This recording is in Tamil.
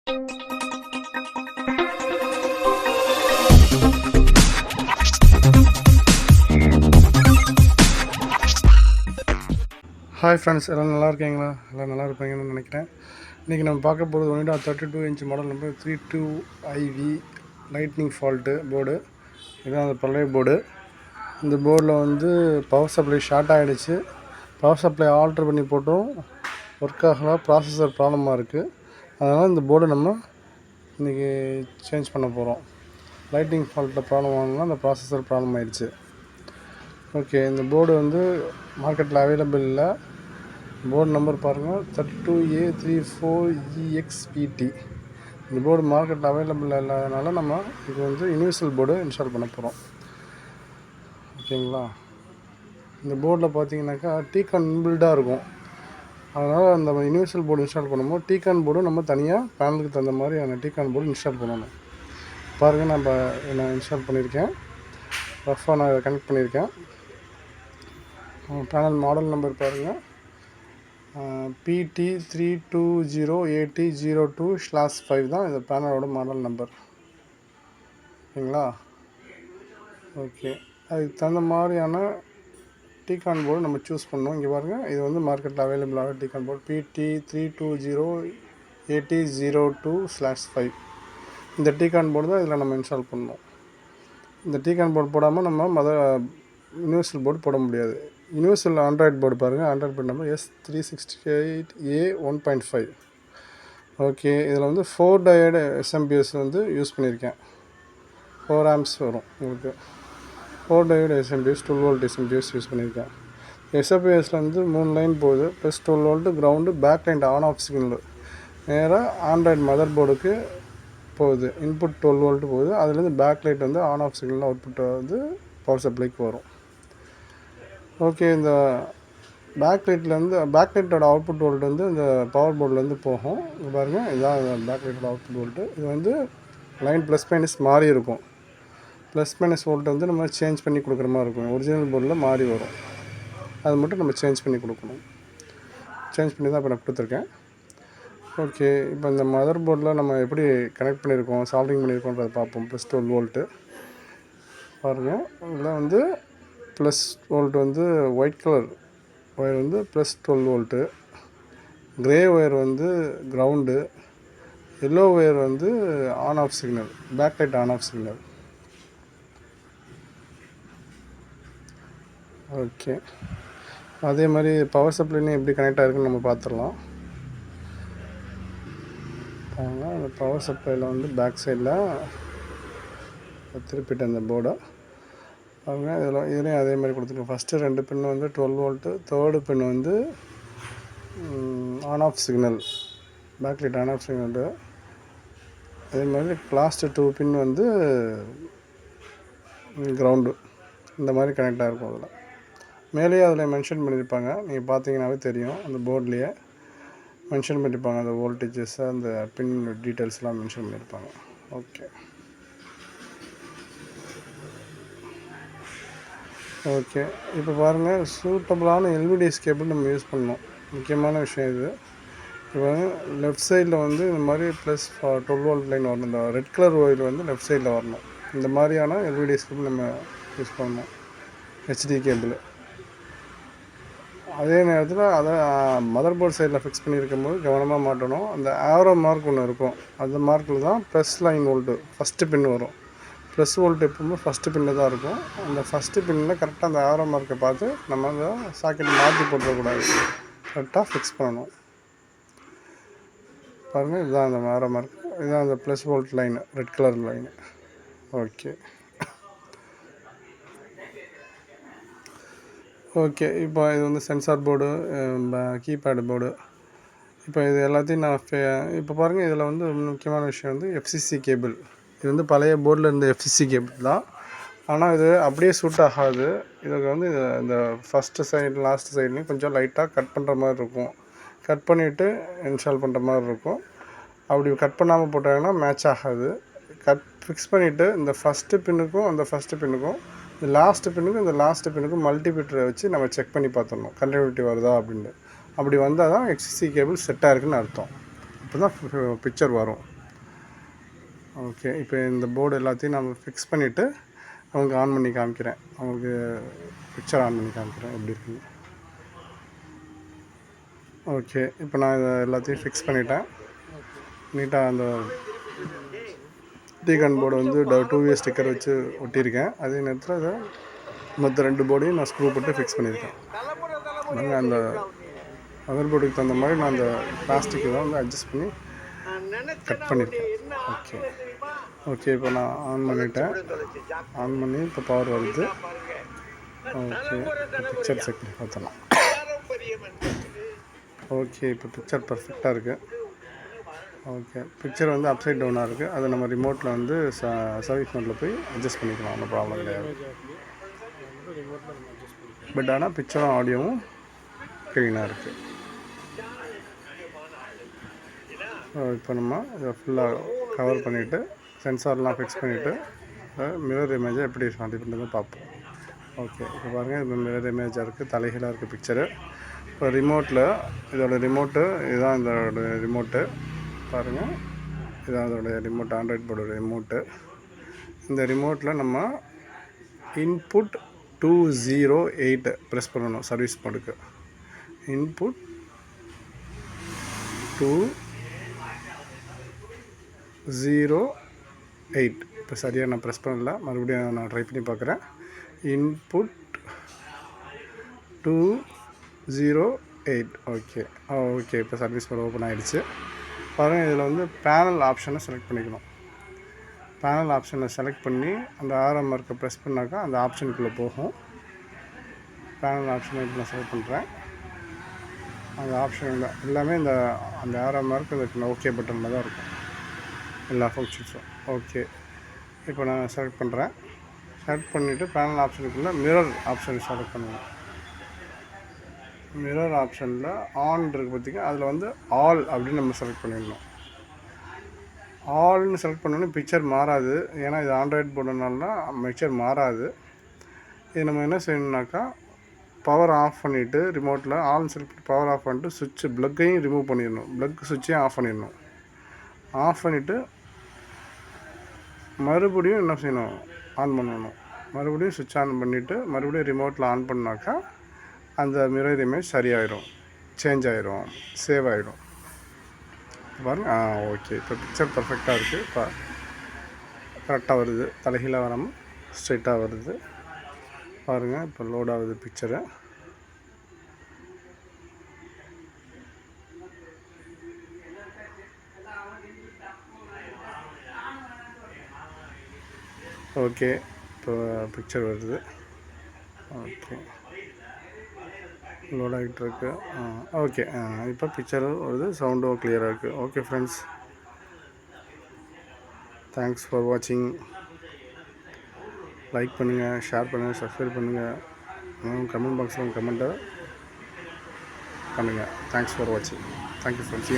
ஹாய் ஃப்ரெண்ட்ஸ், எல்லாம் நல்லா இருக்கீங்களா? எல்லாம் நல்லா இருப்பீங்கன்னு நினைக்கிறேன். இன்றைக்கி நம்ம பார்க்க போகிறது Onida 32 inch model number 32IV lightning fault board. இதுதான் அந்த பழைய போர்டு. இந்த போர்டில் வந்து பவர் சப்ளை ஷார்ட் ஆகிடுச்சு. பவர் சப்ளை ஆல்ட்ரு பண்ணி போட்டும் ஒர்க் ஆகல, ப்ராசஸர் ப்ராப்ளமாக இருக்குது. அதனால் இந்த போர்டு நம்ம இன்றைக்கி சேஞ்ச் பண்ண போகிறோம். லைட்னிங் ஃபால்ட்டில் ப்ராப்ளம் ஆனதுனால அந்த ப்ராசஸர் ப்ராப்ளம் ஆகிடுச்சு. ஓகே, இந்த போர்டு வந்து மார்க்கெட்டில் அவைலபிள் இல்லை. போர்டு நம்பர் பாருங்கள், 32A34EXPT. இந்த போர்டு மார்க்கெட்டில் அவைலபிள் இல்லாதனால நம்ம இது வந்து யூனிவர்சல் போர்டு இன்ஸ்டால் பண்ண போகிறோம். ஓகேங்களா? இந்த போர்டில் பார்த்தீங்கன்னாக்கா டீகான் இன்பில்டாக இருக்கும். அதனால் அந்த யூனிவர்சல் போர்டு இன்ஸ்டால் பண்ணும்போது டீகான் போர்டு நம்ம தனியாக பேனலுக்கு தகுந்த மாதிரி அந்த டீகான் போர்டு இன்ஸ்டால் பண்ணணும். பாருங்கள், நான் இன்ஸ்டால் பண்ணியிருக்கேன். ரஃபாக நான் இதை கனெக்ட் பண்ணியிருக்கேன். பேனல் மாடல் நம்பர் பாருங்கள், PT320AT02/5 தான் இந்த பேனலோட மாடல் நம்பர். ஓகேங்களா? ஓகே, அதுக்கு தகுந்த மாதிரியான டீகான் போர்டு நம்ம சூஸ் பண்ணோம். இங்கே பாருங்கள், இது வந்து மார்க்கெட்டில் அவைலபிளான டீகான் போர்டு PT320AT02/5. இந்த டீகான் போர்டு தான் இதில் நம்ம இன்ஸ்டால் பண்ணோம். இந்த டீகான் போர்டு போடாமல் நம்ம யூனிவர்சல் போர்டு போட முடியாது. யூனிவர்சல் ஆண்ட்ராய்டு போர்டு பாருங்கள், Android board number S368A1.5. Okay, இதில் வந்து 4 டயோடு SMPS வந்து யூஸ் பண்ணியிருக்கேன். 4 amps வரும் உங்களுக்கு. 4 diode SMPS 12 volt SMPS use பண்ணியிருக்கேன். SMPSல வந்து 3 லைன் போகுது, plus 12 volt ground, back light on off signal நேராக ஆண்ட்ராய்டு மதர் போர்டுக்கு போகுது. இன்புட் 12 volt போகுது. அதுலேருந்து பேக் லைட் வந்து ஆன் ஆஃப் சிக்னல் அவுட்புட் வந்து பவர் சப்ளைக்கு வரும். ஓகே, இந்த பேக் லைட்டோட அவுட்புட் வோல்ட் வந்து இந்த பவர் போர்ட்லேருந்து போகும். இங்கே பாருங்கள், இதுதான் பேக் லைட்டோட அவுட்புட் வோல்ட்டு. இது வந்து லைன் ப்ளஸ் மைனஸ் மாறி இருக்கும். ப்ளஸ் மைனஸ் வோல்ட் வந்து நம்ம சேஞ்ச் பண்ணி கொடுக்குற மாதிரி இருக்கும். ஒரிஜினல் போர்டில் மாறி வரும். அது மட்டும் நம்ம சேஞ்ச் பண்ணி கொடுக்கணும். சேஞ்ச் பண்ணி தான் இப்போ நான் கொடுத்துருக்கேன். ஓகே, இப்போ இந்த மதர் போர்டில் நம்ம எப்படி கனெக்ட் பண்ணியிருக்கோம், சால்டிங் பண்ணியிருக்கோன்றதை பார்ப்போம். ப்ளஸ் 12 volt பாருங்கள். இதில் வந்து ப்ளஸ் வோல்ட் வந்து ஒயிட் கலர் ஒயர் வந்து ப்ளஸ் 12 volt, கிரே ஒயர் வந்து கிரவுண்டு, எல்லோ ஒயர் வந்து on off signal, back light on off signal. Okay, அதே மாதிரி பவர் சப்ளைன்னு எப்படி கனெக்ட் ஆகிருக்குன்னு நம்ம பார்த்துடலாம். அந்த பவர் சப்ளையில் வந்து பேக் சைடில் திருப்பிட்டு அந்த போர்டை அவங்க இதுலேயும் அதே மாதிரி கொடுத்துருக்கோம். ஃபஸ்ட்டு 2 பின் வந்து 12 volt, தேர்டு பின் வந்து on off signal, back light on off signal. அதே மாதிரி லாஸ்ட்டு 2 பின் வந்து கிரவுண்டு. இந்த மாதிரி கனெக்ட் ஆகிருக்கும். அதில் மேலேயே அதில் மென்ஷன் பண்ணியிருப்பாங்க, நீங்கள் பார்த்தீங்கன்னாவே தெரியும். அந்த போர்ட்லேயே மென்ஷன் பண்ணியிருப்பாங்க, அந்த வோல்டேஜஸ், அந்த பின் டீட்டெயில்ஸ்லாம் மென்ஷன் பண்ணியிருப்பாங்க. ஓகே ஓகே இப்போ பாருங்கள், சூட்டபுளான எல்விடிஎஸ் கேபிள் நம்ம யூஸ் பண்ணோம். முக்கியமான விஷயம் இது. இப்போ லெஃப்ட் சைடில் வந்து இந்த மாதிரி ப்ளஸ் 12 volt லைன் வரணும். இந்த ரெட் கலர் ஒயர் வந்து லெஃப்ட் சைடில் வரணும். இந்த மாதிரியான எல்விடிஎஸ் கேபிள் நம்ம யூஸ் பண்ணணும், ஹெச்டி கேபிள். அதே நேரத்தில் அதை மதர் போர்ட் சைடில் ஃபிக்ஸ் பண்ணியிருக்கும் போது கவனமாக மாட்டணும். அந்த ஆரோ மார்க் ஒன்று இருக்கும், அந்த மார்க்கில் தான் ப்ளஸ் லைன் வோல்ட்டு ஃபஸ்ட்டு பின் வரும். ப்ளஸ் வோல்ட் எப்பவுமே ஃபஸ்ட்டு பின்னு தான் இருக்கும். அந்த ஃபஸ்ட்டு பின்னில் கரெக்டாக அந்த ஆரோ மார்க்கை பார்த்து நம்ம அந்த சாக்கெட் மாற்றி போட்டுறக்கூடாது, கரெக்டாக ஃபிக்ஸ் பண்ணணும். பாருங்கள், இதுதான் அந்த ஆரோ மார்க், இதுதான் அந்த plus volt line, red colour line. Okay okay இப்போ இது வந்து சென்சார் போர்டு, கீபேடு போர்டு. இப்போ இது எல்லாத்தையும் நான் இப்போ பாருங்கள், இதில் வந்து முக்கியமான விஷயம் வந்து FCC கேபிள். இது வந்து பழைய போர்டில் இருந்த FCC கேபிள் தான். ஆனால் இது அப்படியே சூட் ஆகாது. இதுக்கு வந்து இந்த ஃபஸ்ட்டு சைடு லாஸ்ட் சைட்லேயும் கொஞ்சம் லைட்டாக கட் பண்ணுற மாதிரி இருக்கும். கட் பண்ணிவிட்டு இன்ஸ்டால் பண்ணுற மாதிரி இருக்கும். அப்படி கட் பண்ணாமல் போட்டாங்கன்னா மேட்ச் ஆகாது. ஃபிக்ஸ் பண்ணிவிட்டு இந்த ஃபஸ்ட்டு பின்னுக்கும் இந்த ஃபஸ்ட்டு பின்னுக்கும், இந்த லாஸ்ட்டு பின்னுக்கும் இந்த லாஸ்ட்டு பின்னுக்கும் மல்டிமீட்டரை வச்சு நம்ம செக் பண்ணி பார்த்துடணும், கண்டினியூட்டி வருதா அப்படின்ட்டு. அப்படி வந்தால் தான் FCC கேபிள் செட்டாக இருக்குதுன்னு அர்த்தம். அப்போ தான் பிக்சர் வரும். ஓகே, இப்போ இந்த போர்டு எல்லாத்தையும் நம்ம ஃபிக்ஸ் பண்ணிவிட்டு அவங்களுக்கு ஆன் பண்ணி காமிக்கிறேன். அவங்களுக்கு பிக்சர் ஆன் பண்ணி காமிக்கிறேன் எப்படி இருக்குன்னு. ஓகே, இப்போ நான் இதை எல்லாத்தையும் ஃபிக்ஸ் பண்ணிட்டேன். நீட்டாக அந்த டீகான் போர்டு வந்து 2 way ஸ்டிக்கர் வச்சு ஒட்டியிருக்கேன். அதே நேரத்தில் அதை மற்ற 2 போர்டையும் நான் ஸ்க்ரூ போட்டு ஃபிக்ஸ் பண்ணியிருக்கேன். நாங்கள் அந்த மதர் போர்டுக்கு தகுந்த மாதிரி நான் அந்த பிளாஸ்டிக்கை தான் வந்து அட்ஜஸ்ட் பண்ணி கட் பண்ணியிருக்கேன். ஓகே ஓகே, இப்போ நான் ஆன் பண்ணிட்டேன். ஆன் பண்ணி இப்போ பவர் வருது. ஓகே, பிக்சர் செக் பண்ணி பார்த்துடலாம். ஓகே, இப்போ பிக்சர் பர்ஃபெக்டாக இருக்குது. ஓகே, பிக்சர் வந்து அப்சைட் டவுனாக இருக்குது. அதை நம்ம ரிமோட்டில் வந்து சர்வீஸ் மோட்டில் போய் அட்ஜஸ்ட் பண்ணிக்கலாம். ஒன்றும் ப்ராப்ளம் கிடையாது. பட் ஆனால் பிக்சரும் ஆடியோவும் க்ளீனாக இருக்குது. இப்போ நம்ம இதை ஃபுல்லாக கவர் பண்ணிவிட்டு சென்சார்லாம் ஃபிக்ஸ் பண்ணிவிட்டு மிரர் இமேஜை எப்படி சாண்டி பண்ணுறது பார்ப்போம். ஓகே, இப்போ பாருங்கள், இது மிரர் இமேஜாக இருக்குது, தலைகீழாக இருக்குது பிக்சரு. இப்போ ரிமோட்டில் இதோட ரிமோட்டு இதுதான், இதோட ரிமோட்டு பாருங்கள். இதுதான் அதோடைய ரிமோட், ஆண்ட்ராய்ட் போர்டோட ரிமோட்டு. இந்த ரிமோட்டில் நம்ம இன்புட் 208 ப்ரெஸ் பண்ணணும் சர்வீஸ் மோடுக்கு. இன்புட் 208. இப்போ சரியாக நான் ப்ரெஸ் பண்ணல, மறுபடியும் நான் ட்ரை பண்ணி பார்க்குறேன். இன்புட் 208. ஓகே ஓகே, இப்போ சர்வீஸ் மோட் ஓப்பன் ஆகிடுச்சு. பாருங்கள், இதில் வந்து பேனல் ஆப்ஷனை செலக்ட் பண்ணிக்கணும். பேனல் ஆப்ஷனை செலக்ட் பண்ணி அந்த ஆரம் மார்க்கை ப்ரெஸ் பண்ணாக்கா அந்த ஆப்ஷனுக்குள்ளே போகும். பேனல் ஆப்ஷனை இப்போ நான் செலக்ட் பண்ணுறேன். அந்த ஆப்ஷன் எல்லாமே அந்த ஆரம் மார்க் அதுக்கு ஓகே பட்டனில் தான் இருக்கும், எல்லா ஃபங்க்ஷன்ஸும். ஓகே, இப்போ நான் செலக்ட் பண்ணுறேன். செலக்ட் பண்ணிவிட்டு பேனல் ஆப்ஷனுக்குள்ளே மிரர் ஆப்ஷன் செலக்ட் பண்ணுவேன். மிரர் ஆப்ஷனில் ஆன் இருக்குது பார்த்திங்கன்னா, அதில் வந்து ஆல் அப்படின்னு நம்ம செலக்ட் பண்ணிடணும். ஆல்னு செலக்ட் பண்ணோன்னே பிக்சர் மாறாது. ஏன்னா இது ஆண்ட்ராய்ட் போர்டுனால பிக்சர் மாறாது. இது நம்ம என்ன செய்யணுன்னாக்கா, பவர் ஆஃப் பண்ணிவிட்டு ரிமோட்டில் ஆல் செலக்ட் பண்ணி பவர் ஆஃப் பண்ணிட்டு சுவிட்சு ப்ளக்கையும் ரிமூவ் பண்ணிடணும். ப்ளக் சுவிட்சையும் ஆஃப் பண்ணிடணும். ஆஃப் பண்ணிவிட்டு மறுபடியும் என்ன செய்யணும், ஆன் பண்ணணும். மறுபடியும் சுவிட்ச் ஆன் பண்ணிவிட்டு மறுபடியும் ரிமோட்டில் ஆன் பண்ணாக்கா அந்த மிரர் இமேஜ் சரியாயிடும், சேஞ்ச் ஆகிடும், சேவ் ஆகிடும். பாருங்கள். ஓகே, இப்போ பிக்சர் பர்ஃபெக்டாக இருக்குது. இப்போ கரெக்டாக வருது, தலைகீழாக வராமல் ஸ்ட்ரைட்டாக வருது. பாருங்கள், இப்போ லோட் ஆகுது பிக்சரு. ஓகே, இப்போ பிக்சர் வருது. ஓகே, லோட் ஆகிட்டு இருக்கு. ஓகே, இப்போ பிக்சரும் வருது, சவுண்டும் கிளியராக இருக்குது. ஓகே ஃப்ரெண்ட்ஸ், தேங்க்ஸ் ஃபார் வாட்சிங். லைக் பண்ணுங்கள், ஷேர் பண்ணுங்கள், சப்ஸ்கிரைப் பண்ணுங்கள், கமெண்ட் பாக்ஸில் கமெண்ட்டை பண்ணுங்கள். தேங்க்ஸ் ஃபார் வாட்சிங். Thank you friends.